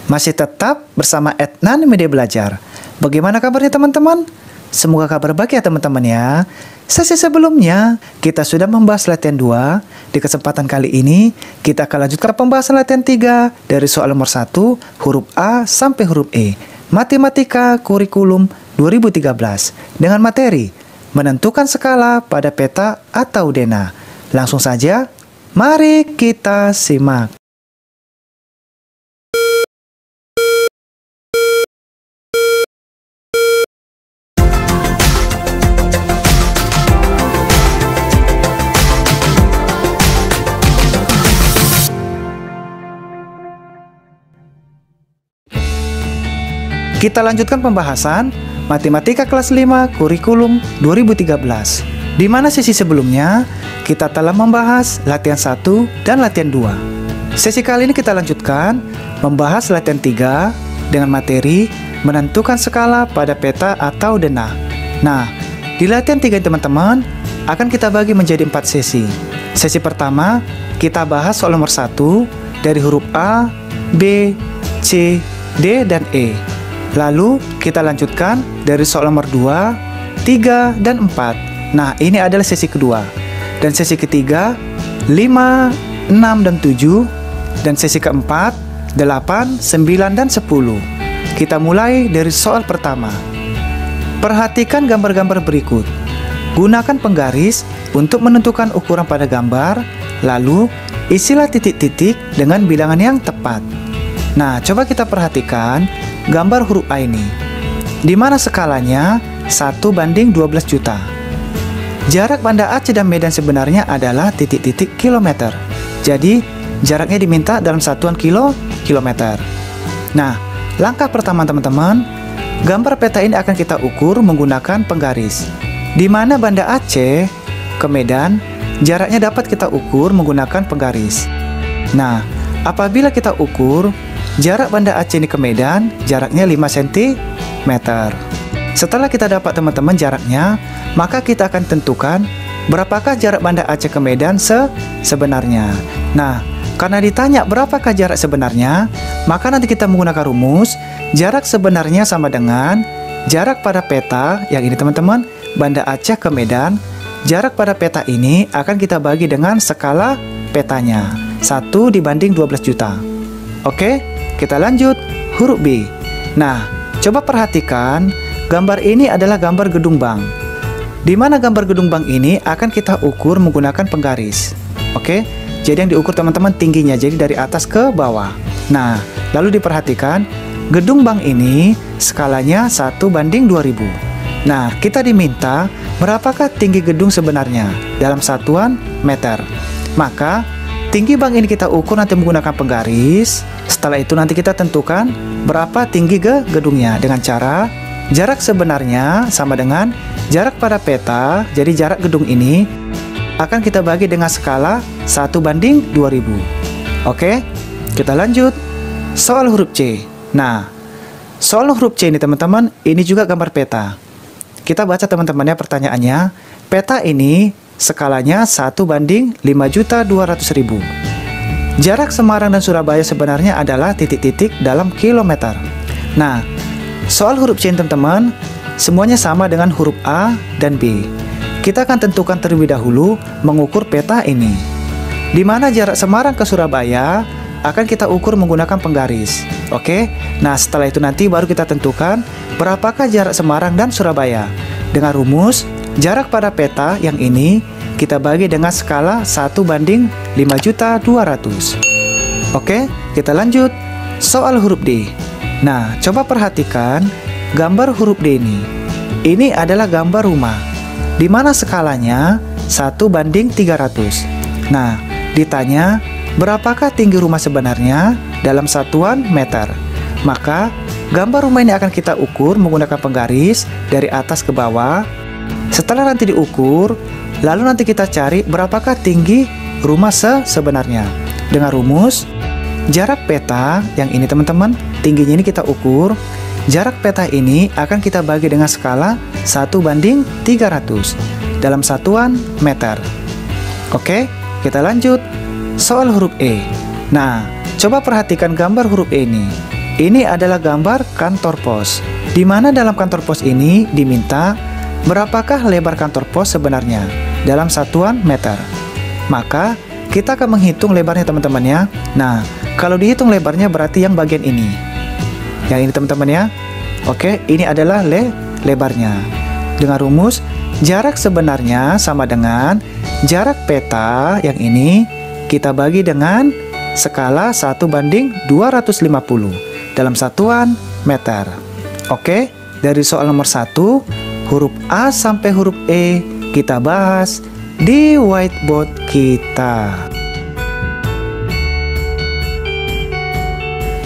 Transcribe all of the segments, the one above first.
Masih tetap bersama Etnan Media Belajar. Bagaimana kabarnya teman-teman? Semoga kabar baik ya teman-teman ya. Sesi sebelumnya kita sudah membahas latihan 2. Di kesempatan kali ini kita akan lanjutkan pembahasan latihan 3 dari soal nomor 1 huruf A sampai huruf E. Matematika Kurikulum 2013 dengan materi menentukan skala pada peta atau denah. Langsung saja, mari kita simak. Kita lanjutkan pembahasan Matematika kelas 5 Kurikulum 2013. Di mana sesi sebelumnya kita telah membahas latihan 1 dan latihan 2. Sesi kali ini kita lanjutkan membahas latihan 3 dengan materi menentukan skala pada peta atau denah. Nah, di latihan 3 teman-teman akan kita bagi menjadi 4 sesi. Sesi pertama kita bahas soal nomor 1 dari huruf A, B, C, D, dan E. Lalu kita lanjutkan dari soal nomor 2, 3, dan 4. Nah, ini adalah sesi kedua. Dan sesi ketiga, 5, 6, dan 7. Dan sesi keempat, 8, 9, dan 10. Kita mulai dari soal pertama. Perhatikan gambar-gambar berikut. Gunakan penggaris untuk menentukan ukuran pada gambar. Lalu, isilah titik-titik dengan bilangan yang tepat. Nah, coba kita perhatikan gambar huruf A ini, di mana skalanya 1:12 juta. Jarak Banda Aceh dan Medan sebenarnya adalah titik-titik kilometer. Jadi, jaraknya diminta dalam satuan kilometer. Nah, langkah pertama teman-teman, gambar peta ini akan kita ukur menggunakan penggaris. Di mana Banda Aceh ke Medan, jaraknya dapat kita ukur menggunakan penggaris. Nah, apabila kita ukur jarak Banda Aceh ini ke Medan, jaraknya 5 cm. Setelah kita dapat teman-teman jaraknya, maka kita akan tentukan berapakah jarak Banda Aceh ke Medan sebenarnya. Nah, karena ditanya berapakah jarak sebenarnya, maka nanti kita menggunakan rumus jarak sebenarnya sama dengan jarak pada peta, yang ini teman-teman, Banda Aceh ke Medan. Jarak pada peta ini akan kita bagi dengan skala petanya, 1/12 juta. Oke? Kita lanjut, huruf B. Nah, coba perhatikan, gambar ini adalah gambar gedung bank. Di mana gambar gedung bank ini akan kita ukur menggunakan penggaris. Oke, jadi yang diukur teman-teman tingginya, jadi dari atas ke bawah. Nah, lalu diperhatikan, gedung bank ini skalanya 1:2000. Nah, kita diminta berapakah tinggi gedung sebenarnya dalam satuan meter. Maka, tinggi bank ini kita ukur nanti menggunakan penggaris. Setelah itu nanti kita tentukan berapa tinggi gedungnya dengan cara jarak sebenarnya sama dengan jarak pada peta. Jadi jarak gedung ini akan kita bagi dengan skala 1/2000. Oke, kita lanjut. Soal huruf C. Nah, soal huruf C ini teman-teman, ini juga gambar peta. Kita baca teman-teman ya pertanyaannya. Peta ini skalanya 1/5.200.000. Jarak Semarang dan Surabaya sebenarnya adalah titik-titik dalam kilometer. Nah, soal huruf C teman-teman, semuanya sama dengan huruf A dan B. Kita akan tentukan terlebih dahulu mengukur peta ini. Di mana jarak Semarang ke Surabaya akan kita ukur menggunakan penggaris. Oke? Nah, setelah itu nanti baru kita tentukan berapakah jarak Semarang dan Surabaya. Dengan rumus jarak pada peta yang ini kita bagi dengan skala 1/5.200. Oke, kita lanjut. Soal huruf D. Nah, coba perhatikan gambar huruf D ini. Ini adalah gambar rumah, di mana skalanya 1/300. Nah, ditanya berapakah tinggi rumah sebenarnya dalam satuan meter. Maka, gambar rumah ini akan kita ukur menggunakan penggaris dari atas ke bawah. Setelah nanti diukur, lalu nanti kita cari berapakah tinggi rumah sebenarnya. Dengan rumus jarak peta yang ini teman-teman, tingginya ini kita ukur. Jarak peta ini akan kita bagi dengan skala 1/300 dalam satuan meter. Oke, kita lanjut. Soal huruf E. Nah, coba perhatikan gambar huruf E ini. ini adalah gambar kantor pos, di mana dalam kantor pos ini diminta berapakah lebar kantor pos sebenarnya dalam satuan meter. Maka kita akan menghitung lebarnya teman-teman ya. Nah, kalau dihitung lebarnya berarti yang bagian ini. Yang ini teman-teman ya. Oke, ini adalah lebarnya. Dengan rumus jarak sebenarnya sama dengan jarak peta yang ini kita bagi dengan skala 1:250 dalam satuan meter. Oke, dari soal nomor 1, huruf A sampai huruf E kita bahas di whiteboard kita.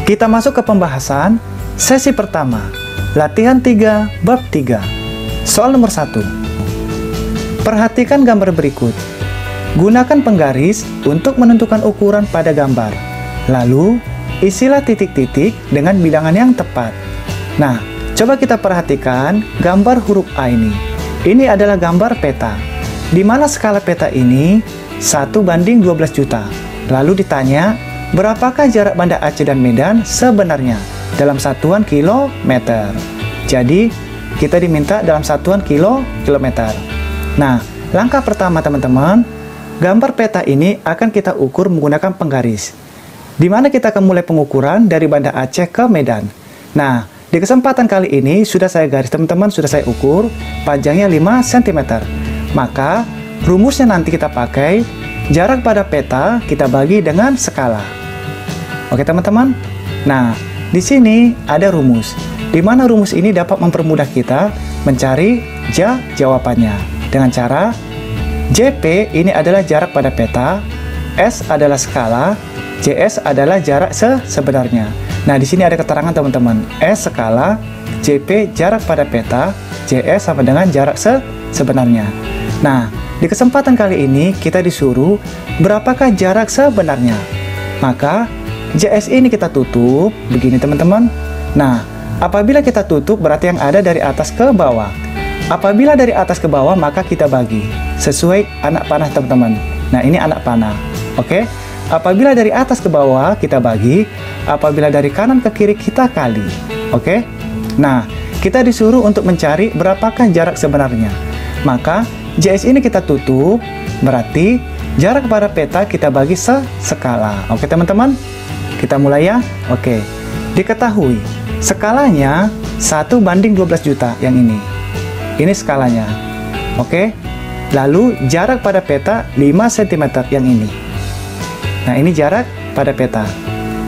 Kita masuk ke pembahasan sesi pertama, latihan 3 bab 3. Soal nomor 1. Perhatikan gambar berikut. Gunakan penggaris untuk menentukan ukuran pada gambar. Lalu, isilah titik-titik dengan bilangan yang tepat. Nah, coba kita perhatikan gambar huruf A ini. Ini adalah gambar peta, di mana skala peta ini 1:12 juta. Lalu ditanya, berapakah jarak Banda Aceh dan Medan sebenarnya dalam satuan kilometer? Jadi, kita diminta dalam satuan kilometer. Nah, langkah pertama teman-teman, gambar peta ini akan kita ukur menggunakan penggaris, di mana kita akan mulai pengukuran dari Banda Aceh ke Medan. Nah, di kesempatan kali ini sudah saya garis teman-teman, sudah saya ukur panjangnya 5 cm. Maka rumusnya nanti kita pakai jarak pada peta kita bagi dengan skala. Oke teman-teman. Nah, di sini ada rumus, di mana rumus ini dapat mempermudah kita mencari jawabannya dengan cara JP ini adalah jarak pada peta, S adalah skala, JS adalah jarak sebenarnya. Nah, di sini ada keterangan teman-teman. S skala, JP jarak pada peta, JS sama dengan jarak sebenarnya. Nah, di kesempatan kali ini kita disuruh berapakah jarak sebenarnya. Maka JS ini kita tutup begini teman-teman. Nah, apabila kita tutup berarti yang ada dari atas ke bawah. Apabila dari atas ke bawah maka kita bagi sesuai anak panah teman-teman. Nah, ini anak panah. Oke. Apabila dari atas ke bawah kita bagi, apabila dari kanan ke kiri kita kali. Oke? Nah, kita disuruh untuk mencari berapakah jarak sebenarnya. Maka JS ini kita tutup, berarti jarak pada peta kita bagi skala. Oke teman-teman? Kita mulai ya. Oke. Diketahui skalanya 1:12 juta yang ini. Ini skalanya. Oke? Lalu jarak pada peta 5 cm yang ini. Nah, ini jarak pada peta.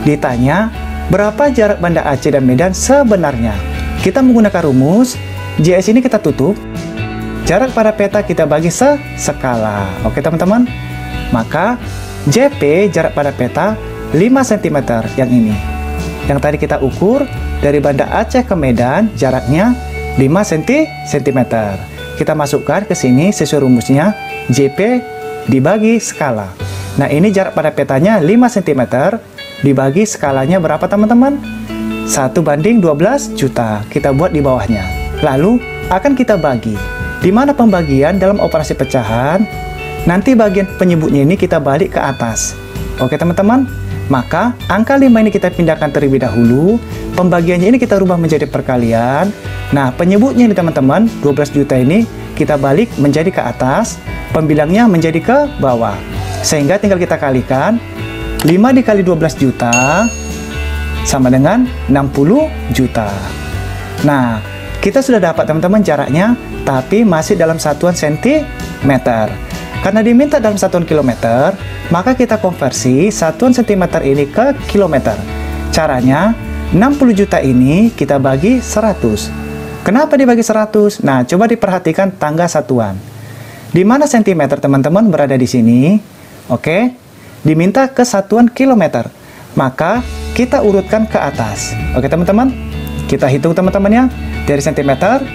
Ditanya, berapa jarak Banda Aceh dan Medan sebenarnya? Kita menggunakan rumus, JS ini kita tutup, jarak pada peta kita bagi skala. Oke teman-teman? Maka, JP jarak pada peta 5 cm yang ini. Yang tadi kita ukur, dari Banda Aceh ke Medan, jaraknya 5 cm. Kita masukkan ke sini sesuai rumusnya, JP dibagi skala. Nah, ini jarak pada petanya 5 cm, dibagi skalanya berapa teman-teman? 1:12 juta. Kita buat di bawahnya. Lalu, akan kita bagi. Di mana pembagian dalam operasi pecahan, nanti bagian penyebutnya ini kita balik ke atas. Oke teman-teman? Maka, angka 5 ini kita pindahkan terlebih dahulu. Pembagiannya ini kita rubah menjadi perkalian. Nah, penyebutnya ini teman-teman, 12 juta ini kita balik menjadi ke atas. Pembilangnya menjadi ke bawah. Sehingga tinggal kita kalikan 5 dikali 12 juta sama dengan 60 juta. Nah, kita sudah dapat teman-teman jaraknya, tapi masih dalam satuan sentimeter. Karena diminta dalam satuan kilometer, maka kita konversi satuan sentimeter ini ke kilometer. Caranya, 60 juta ini kita bagi 100. Kenapa dibagi 100? Nah, coba diperhatikan tangga satuan. Di mana sentimeter teman-teman berada di sini? Oke, diminta ke satuan kilometer. Maka kita urutkan ke atas. Oke teman-teman, kita hitung teman-teman ya. Dari sentimeter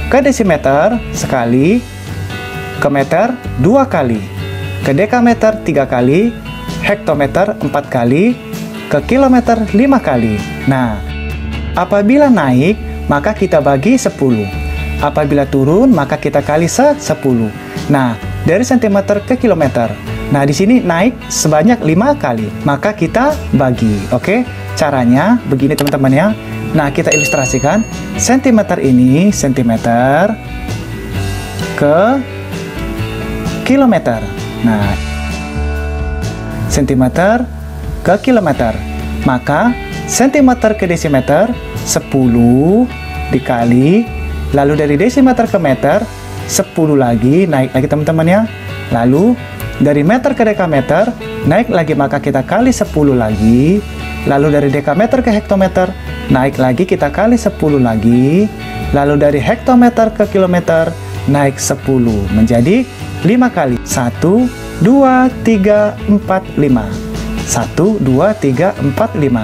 ke desimeter sekali, ke meter 2 kali, ke dekameter 3 kali, hektometer 4 kali, ke kilometer 5 kali. Nah, apabila naik maka kita bagi 10. Apabila turun maka kita kali 10. Nah, dari sentimeter ke kilometer. Nah, di sini naik sebanyak 5 kali, maka kita bagi. Oke, Caranya begini teman-teman ya. Nah, kita ilustrasikan sentimeter ini, sentimeter ke kilometer. Nah, sentimeter ke kilometer. Maka sentimeter ke desimeter 10 dikali, lalu dari desimeter ke meter 10 lagi, naik lagi teman-teman ya. Lalu dari meter ke dekameter naik lagi, maka kita kali 10 lagi. Lalu dari dekameter ke hektometer naik lagi, kita kali 10 lagi. Lalu dari hektometer ke kilometer naik 10 menjadi 5 kali. 1, 2, 3, 4, 5. 1, 2, 3, 4, 5.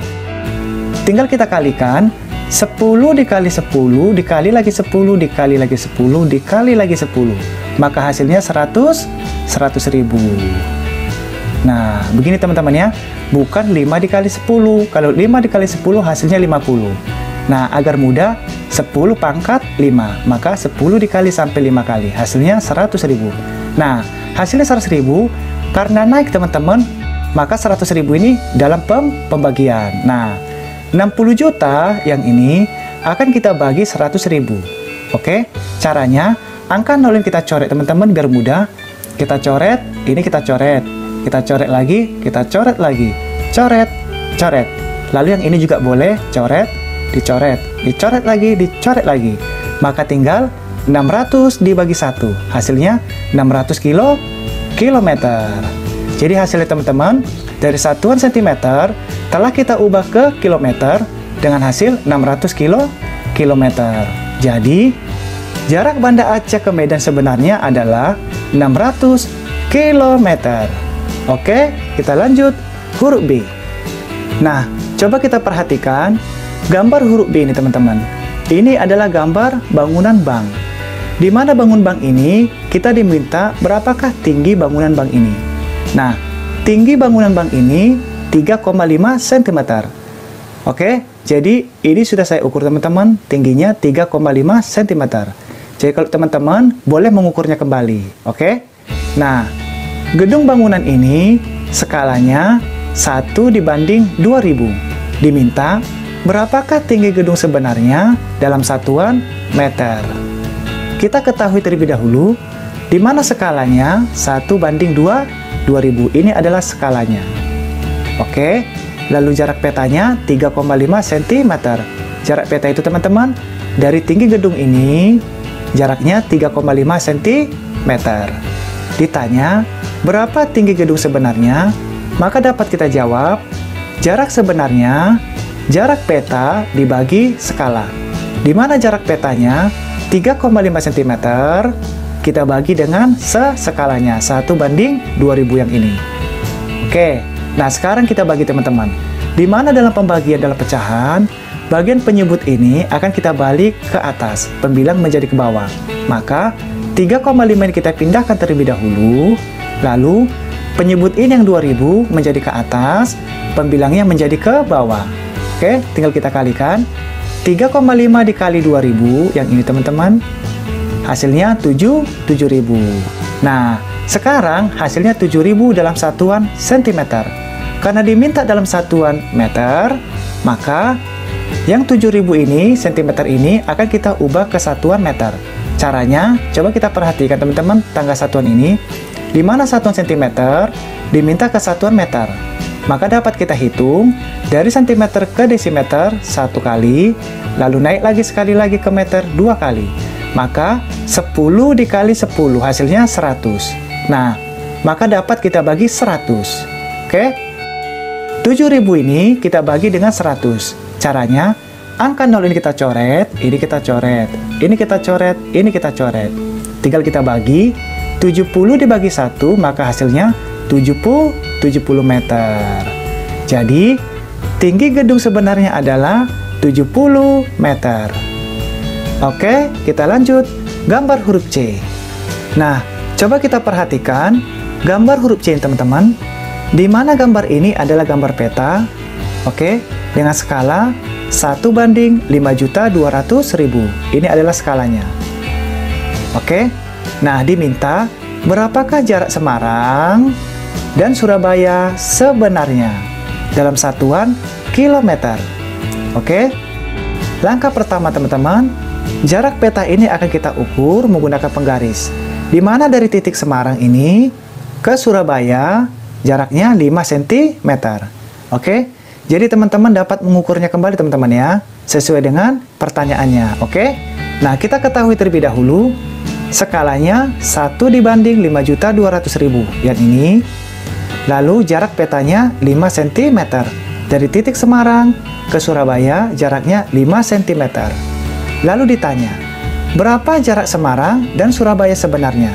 Tinggal kita kalikan. 10 dikali 10 dikali lagi 10 dikali lagi 10 dikali lagi 10. Maka hasilnya 100.000. Nah, begini teman-teman ya. Bukan 5 dikali 10. Kalau 5 dikali 10 hasilnya 50. Nah, agar mudah, 10 pangkat 5. Maka 10 dikali sampai 5 kali. Hasilnya 100.000. Nah, hasilnya 100.000 karena naik teman-teman. Maka 100.000 ini dalam pembagian. Nah, 60 juta yang ini akan kita bagi 100.000. Oke, caranya angka 0 kita coret teman-teman biar mudah. Kita coret, ini kita coret. Kita coret lagi, kita coret lagi. Coret, coret. Lalu yang ini juga boleh coret, dicoret. Dicoret lagi, dicoret lagi. Maka tinggal 600 dibagi 1. Hasilnya 600 kilometer. Jadi hasilnya teman-teman, dari satuan sentimeter telah kita ubah ke kilometer dengan hasil 600 kilometer. Jadi, jarak Banda Aceh ke Medan sebenarnya adalah 600 kilometer. Oke, kita lanjut huruf B. Nah, coba kita perhatikan gambar huruf B ini teman-teman. Ini adalah gambar bangunan bank. Di mana bangun bank ini, kita diminta berapakah tinggi bangunan bank ini. Nah, tinggi bangunan bank ini 3,5 cm. Oke, jadi ini sudah saya ukur teman-teman, tingginya 3,5 cm. Jadi kalau teman-teman boleh mengukurnya kembali. Oke. Nah, gedung bangunan ini skalanya 1 dibanding 2000. Diminta berapakah tinggi gedung sebenarnya dalam satuan meter. Kita ketahui terlebih dahulu di mana skalanya 1 banding 2000. Ini adalah skalanya. Oke, lalu jarak petanya 3,5 cm. Jarak peta itu teman-teman, dari tinggi gedung ini, jaraknya 3,5 cm. Ditanya, berapa tinggi gedung sebenarnya? Maka dapat kita jawab, jarak sebenarnya, jarak peta dibagi skala. Di mana jarak petanya 3,5 cm, kita bagi dengan skalanya 1 banding 2000 yang ini. Oke, nah sekarang kita bagi teman-teman. Di mana dalam pembagian dalam pecahan, bagian penyebut ini akan kita balik ke atas, pembilang menjadi ke bawah. Maka 3,5 ini kita pindahkan terlebih dahulu, lalu penyebut ini yang 2000 menjadi ke atas, pembilangnya menjadi ke bawah. Oke, tinggal kita kalikan. 3,5 dikali 2000 yang ini teman-teman, hasilnya 7.000. Nah, sekarang hasilnya 7.000 dalam satuan cm. Karena diminta dalam satuan meter, maka yang 7.000 ini, cm ini akan kita ubah ke satuan meter. Caranya, coba kita perhatikan teman-teman tangga satuan ini. Di mana satuan cm diminta ke satuan meter. Maka dapat kita hitung dari cm ke desimeter 1 kali, lalu naik lagi sekali lagi ke meter 2 kali. Maka 10 dikali 10 hasilnya 100. Nah, maka dapat kita bagi 100. Oke? 7.000 ini kita bagi dengan 100. Caranya, angka 0 ini kita coret, ini kita coret, ini kita coret, ini kita coret. Tinggal kita bagi, 70 dibagi 1, maka hasilnya 70 meter. Jadi, tinggi gedung sebenarnya adalah 70 meter. Oke, kita lanjut. Gambar huruf C. Nah, coba kita perhatikan gambar huruf C teman-teman. Di mana gambar ini adalah gambar peta. Oke, dengan skala 1 banding 5.200.000. Ini adalah skalanya. Oke, nah diminta berapakah jarak Semarang dan Surabaya sebenarnya dalam satuan kilometer. Oke. Langkah pertama teman-teman, jarak peta ini akan kita ukur menggunakan penggaris. Di mana dari titik Semarang ini ke Surabaya jaraknya 5 cm. Oke. Jadi teman-teman dapat mengukurnya kembali teman-teman ya, sesuai dengan pertanyaannya. Oke. Nah, kita ketahui terlebih dahulu skalanya 1 dibanding 5.200.000 yang ini. Lalu jarak petanya 5 cm. Dari titik Semarang ke Surabaya jaraknya 5 cm. Lalu ditanya, berapa jarak Semarang dan Surabaya sebenarnya?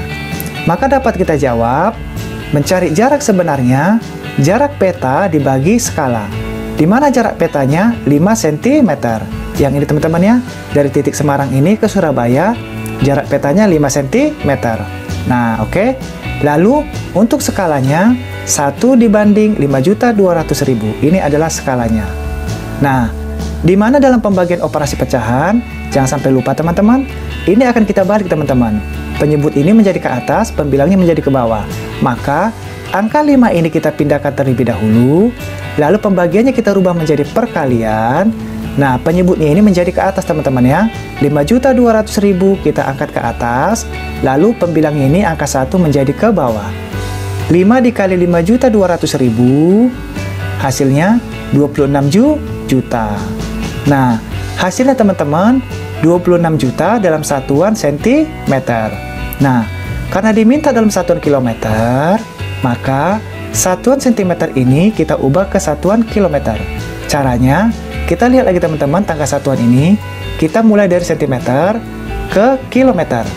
Maka dapat kita jawab, mencari jarak sebenarnya, jarak peta dibagi skala. Di mana jarak petanya 5 cm. Yang ini teman-teman ya, dari titik Semarang ini ke Surabaya, jarak petanya 5 cm. Nah, oke. Lalu, untuk skalanya, 1 dibanding 5.200.000. Ini adalah skalanya. Nah, di mana dalam pembagian operasi pecahan, jangan sampai lupa teman-teman, ini akan kita balik teman-teman. Penyebut ini menjadi ke atas, pembilangnya menjadi ke bawah. Maka, angka 5 ini kita pindahkan terlebih dahulu, lalu pembagiannya kita rubah menjadi perkalian. Nah, penyebutnya ini menjadi ke atas teman-teman ya. 5.200.000 kita angkat ke atas, lalu pembilangnya ini angka 1 menjadi ke bawah. 5 dikali 5.200.000, hasilnya 26 juta. Nah, hasilnya teman-teman 26 juta dalam satuan sentimeter. Nah, karena diminta dalam satuan kilometer, maka satuan sentimeter ini kita ubah ke satuan kilometer. Caranya, kita lihat lagi teman-teman tangga satuan ini. Kita mulai dari sentimeter ke kilometer.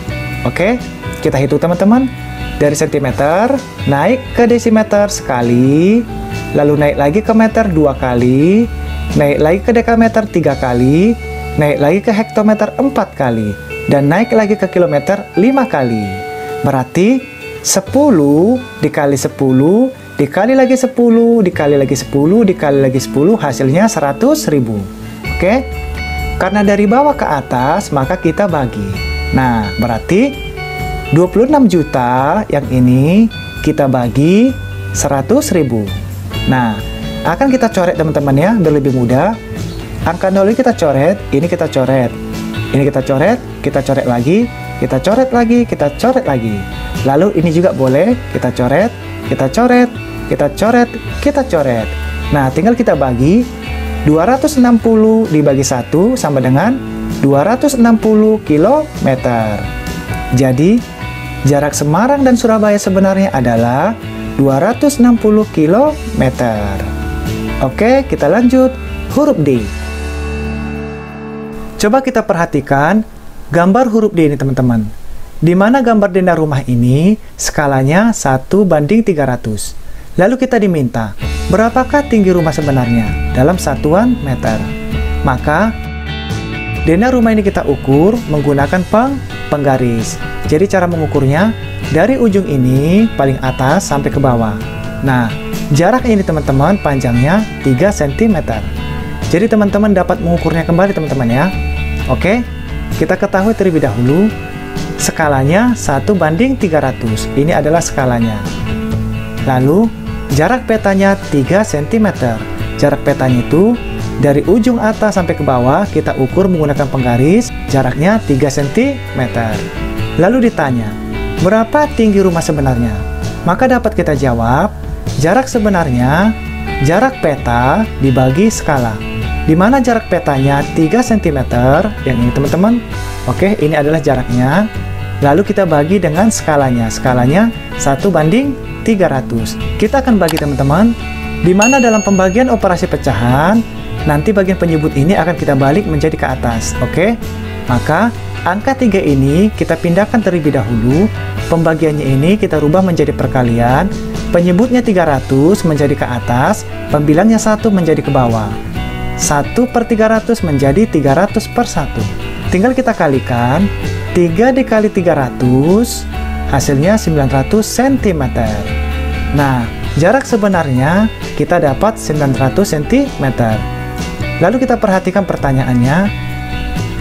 Oke, kita hitung teman-teman. Dari sentimeter, naik ke desimeter sekali, lalu naik lagi ke meter 2 kali, naik lagi ke dekameter 3 kali, naik lagi ke hektometer 4 kali, dan naik lagi ke kilometer 5 kali. Berarti 10 dikali 10 dikali lagi 10 dikali lagi 10 dikali lagi 10 hasilnya 100.000. Oke. Karena dari bawah ke atas maka kita bagi. Nah, berarti 26 juta yang ini kita bagi 100.000. Nah, akan kita coret teman-teman ya, biar lebih mudah. Angka 0 ini kita coret, ini kita coret. Ini kita coret, kita coret lagi, kita coret lagi, kita coret lagi. Lalu ini juga boleh, kita coret, kita coret, kita coret, kita coret. Nah, tinggal kita bagi. 260 dibagi 1 sama dengan 260 km. Jadi, jarak Semarang dan Surabaya sebenarnya adalah 260 km. Oke, kita lanjut. Huruf D. Coba kita perhatikan gambar huruf D ini teman-teman. Di mana gambar denda rumah ini skalanya 1:300. Lalu kita diminta, berapakah tinggi rumah sebenarnya dalam satuan meter? Maka, denda rumah ini kita ukur menggunakan penggaris. Jadi cara mengukurnya, dari ujung ini paling atas sampai ke bawah. Nah, jarak ini teman-teman panjangnya 3 cm. Jadi teman-teman dapat mengukurnya kembali teman-teman ya. Oke, kita ketahui terlebih dahulu, skalanya 1:300. Ini adalah skalanya. Lalu, jarak petanya 3 cm. Jarak petanya itu dari ujung atas sampai ke bawah kita ukur menggunakan penggaris, jaraknya 3 cm. Lalu ditanya, berapa tinggi rumah sebenarnya? Maka dapat kita jawab, jarak sebenarnya, jarak peta dibagi skala. Di mana jarak petanya 3 cm, yang ini teman-teman. Oke, ini adalah jaraknya. Lalu kita bagi dengan skalanya. Skalanya 1:300. Kita akan bagi teman-teman, di mana dalam pembagian operasi pecahan, nanti bagian penyebut ini akan kita balik menjadi ke atas. Oke, maka angka 3 ini kita pindahkan terlebih dahulu. Pembagiannya ini kita rubah menjadi perkalian. Penyebutnya 300 menjadi ke atas, pembilangnya 1 menjadi ke bawah. 1/300 menjadi 300/1. Tinggal kita kalikan, 3 dikali 300, hasilnya 900 cm. Nah, jarak sebenarnya kita dapat 900 cm. Lalu kita perhatikan pertanyaannya,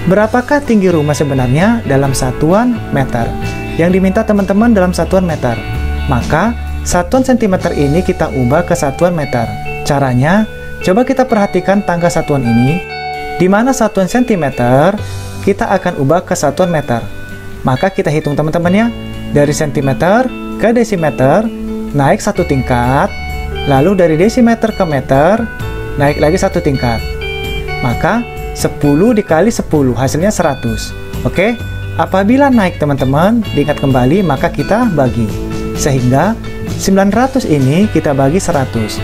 berapakah tinggi rumah sebenarnya dalam satuan meter? Yang diminta teman-teman dalam satuan meter. Maka, satuan cm ini kita ubah ke satuan meter. Caranya, Coba kita perhatikan tangga satuan ini, di mana satuan cm kita akan ubah ke satuan meter. Maka kita hitung teman-teman ya, dari cm ke desimeter, naik satu tingkat, lalu dari desimeter ke meter, naik lagi satu tingkat. Maka 10 dikali 10, hasilnya 100. Oke, apabila naik teman-teman, diingat kembali, maka kita bagi. Sehingga 900 ini kita bagi 100.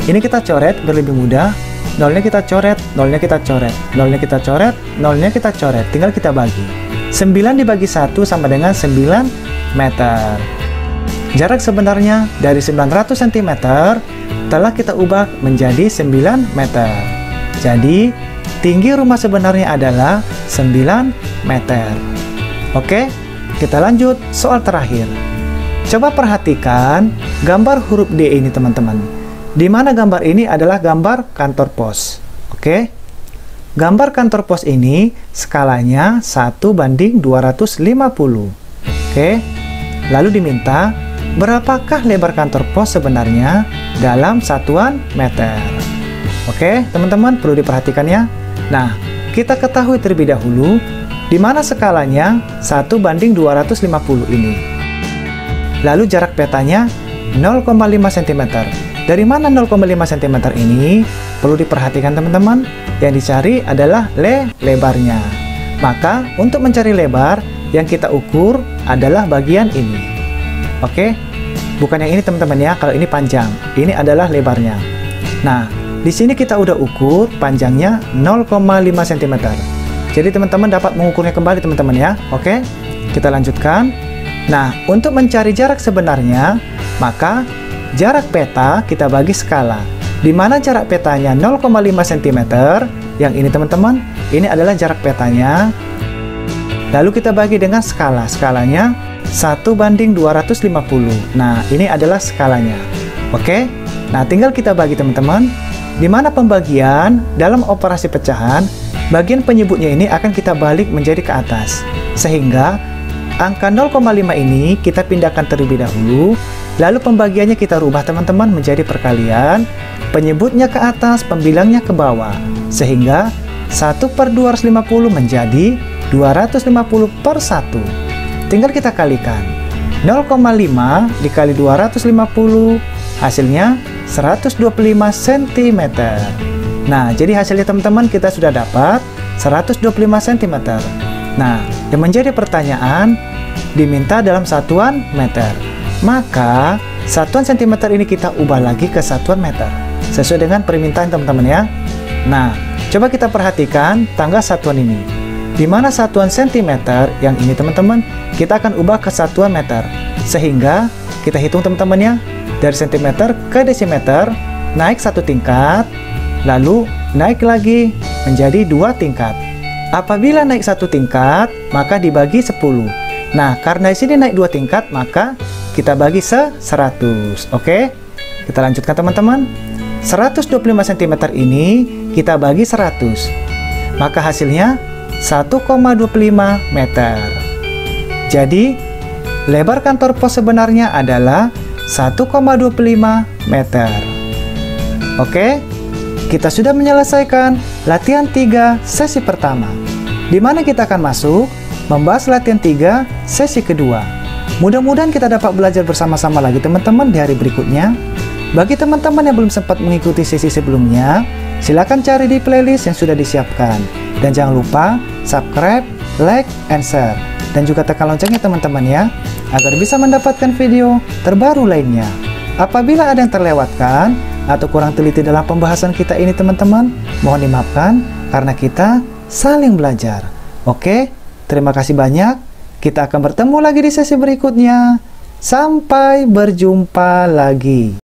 Ini kita coret biar lebih mudah. Nolnya kita coret, nolnya kita coret, nolnya kita coret, nolnya kita coret. Tinggal kita bagi. 9 dibagi 1 sama dengan 9 meter. Jarak sebenarnya dari 900 cm telah kita ubah menjadi 9 meter. Jadi, tinggi rumah sebenarnya adalah 9 meter. Oke, kita lanjut soal terakhir. Coba perhatikan gambar huruf D ini teman-teman. Di mana gambar ini adalah gambar kantor pos. Oke. Gambar kantor pos ini skalanya 1:250. Oke. Lalu diminta berapakah lebar kantor pos sebenarnya dalam satuan meter. Oke, teman-teman perlu diperhatikan ya. Nah, kita ketahui terlebih dahulu di mana skalanya 1:250 ini. Lalu jarak petanya 0,5 cm. Dari mana 0,5 cm ini? Perlu diperhatikan teman-teman. Yang dicari adalah lebarnya. Maka untuk mencari lebar, yang kita ukur adalah bagian ini. Oke? Bukan yang ini teman-teman ya. Kalau ini panjang, ini adalah lebarnya. Nah, di sini kita udah ukur panjangnya 0,5 cm. Jadi teman-teman dapat mengukurnya kembali teman-teman ya. Oke? Kita lanjutkan. Nah, untuk mencari jarak sebenarnya, maka jarak peta kita bagi skala. Di mana jarak petanya 0,5 cm, yang ini teman-teman, ini adalah jarak petanya. Lalu kita bagi dengan skala. Skalanya 1:250. Nah, ini adalah skalanya. Oke? Nah, tinggal kita bagi teman-teman. Di mana pembagian dalam operasi pecahan, bagian penyebutnya ini akan kita balik menjadi ke atas. Sehingga angka 0,5 ini kita pindahkan terlebih dahulu. Lalu pembagiannya kita rubah teman-teman menjadi perkalian, penyebutnya ke atas, pembilangnya ke bawah. Sehingga 1/250 menjadi 250/1. Tinggal kita kalikan. 0,5 dikali 250, hasilnya 125 cm. Nah, jadi hasilnya teman-teman kita sudah dapat 125 cm. Nah, yang menjadi pertanyaan, diminta dalam satuan meter. Maka, satuan cm ini kita ubah lagi ke satuan meter. Sesuai dengan permintaan teman-teman ya. Nah, coba kita perhatikan tangga satuan ini. Di mana satuan cm yang ini teman-teman, kita akan ubah ke satuan meter. Sehingga, kita hitung teman-teman ya. Dari cm ke desimeter, naik satu tingkat. Lalu, naik lagi menjadi 2 tingkat. Apabila naik satu tingkat, maka dibagi 10. Nah, karena di sini naik 2 tingkat, maka kita bagi 100. Oke, kita lanjutkan teman-teman. 125 cm ini kita bagi 100. Maka hasilnya 1,25 meter. Jadi, lebar kantor pos sebenarnya adalah 1,25 meter. Oke, kita sudah menyelesaikan latihan 3 sesi pertama. Di mana kita akan masuk membahas latihan 3 sesi kedua. Mudah-mudahan kita dapat belajar bersama-sama lagi teman-teman di hari berikutnya. Bagi teman-teman yang belum sempat mengikuti sesi sebelumnya, silakan cari di playlist yang sudah disiapkan. Dan jangan lupa subscribe, like, and share. Dan juga tekan loncengnya teman-teman ya, agar bisa mendapatkan video terbaru lainnya. Apabila ada yang terlewatkan atau kurang teliti dalam pembahasan kita ini teman-teman, mohon dimaafkan karena kita saling belajar. Oke, terima kasih banyak. Kita akan bertemu lagi di sesi berikutnya. Sampai berjumpa lagi.